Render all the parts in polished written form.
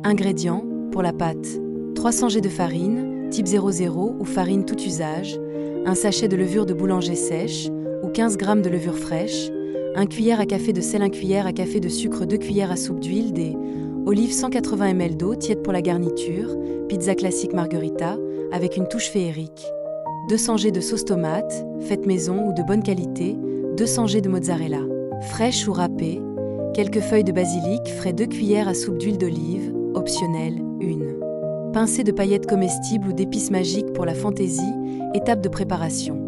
Ingrédients pour la pâte: 300 g de farine, type 00 ou farine tout usage, un sachet de levure de boulanger sèche ou 15 g de levure fraîche, 1 cuillère à café de sel, 1 cuillère à café de sucre, 2 cuillères à soupe d'huile, des olives, 180 ml d'eau tiède pour la garniture, pizza classique margherita avec une touche féerique, 200 g de sauce tomate, faite maison ou de bonne qualité, 200 g de mozzarella, fraîche ou râpée, quelques feuilles de basilic frais, 2 cuillères à soupe d'huile d'olive, optionnelle, 1 pincée de paillettes comestibles ou d'épices magiques pour la fantaisie. Étape de préparation.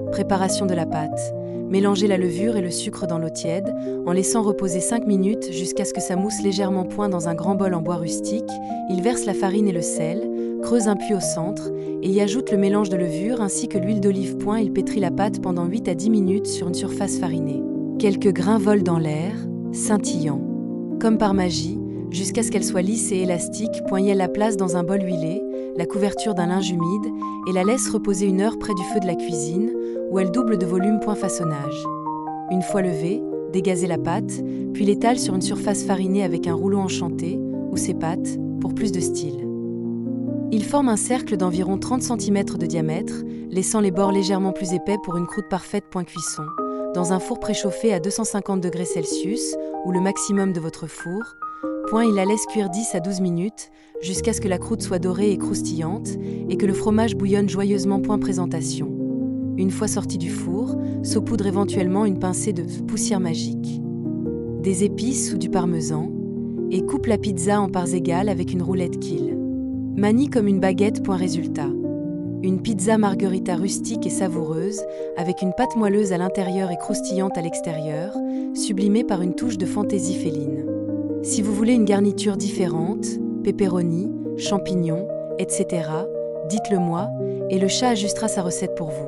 Préparation de la pâte. Mélangez la levure et le sucre dans l'eau tiède, en laissant reposer 5 minutes jusqu'à ce que ça mousse légèrement. Dans un grand bol en bois rustique, il verse la farine et le sel, creuse un puits au centre et y ajoute le mélange de levure ainsi que l'huile d'olive. Il pétrit la pâte pendant 8 à 10 minutes sur une surface farinée. Quelques grains volent dans l'air, scintillant. Comme par magie, jusqu'à ce qu'elle soit lisse et élastique. Il la place dans un bol huilé, la couverture d'un linge humide et la laisse reposer 1 heure près du feu de la cuisine, où elle double de volume. Façonnage. Une fois levée, dégazez la pâte, puis l'étale sur une surface farinée avec un rouleau enchanté ou ses pattes, pour plus de style. Il forme un cercle d'environ 30 cm de diamètre, laissant les bords légèrement plus épais pour une croûte parfaite. Cuisson. Dans un four préchauffé à 250 degrés Celsius, ou le maximum de votre four. Il la laisse cuire 10 à 12 minutes, jusqu'à ce que la croûte soit dorée et croustillante, et que le fromage bouillonne joyeusement. Présentation. Une fois sorti du four, saupoudre éventuellement une pincée de poussière magique, des épices ou du parmesan, et coupe la pizza en parts égales avec une roulette Kiel. Manie comme une baguette. Résultat. Une pizza margherita rustique et savoureuse, avec une pâte moelleuse à l'intérieur et croustillante à l'extérieur, sublimée par une touche de fantaisie féline. Si vous voulez une garniture différente, pepperoni, champignons, etc., dites-le moi, et le chat ajustera sa recette pour vous.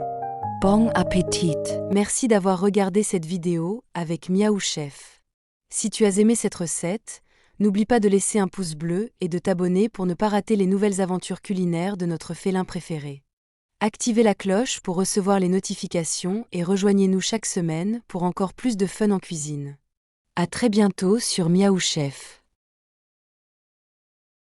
Bon appétit! Merci d'avoir regardé cette vidéo avec Miaou Chef. Si tu as aimé cette recette, n'oublie pas de laisser un pouce bleu et de t'abonner pour ne pas rater les nouvelles aventures culinaires de notre félin préféré. Activez la cloche pour recevoir les notifications et rejoignez-nous chaque semaine pour encore plus de fun en cuisine. À très bientôt sur Miaou Chef.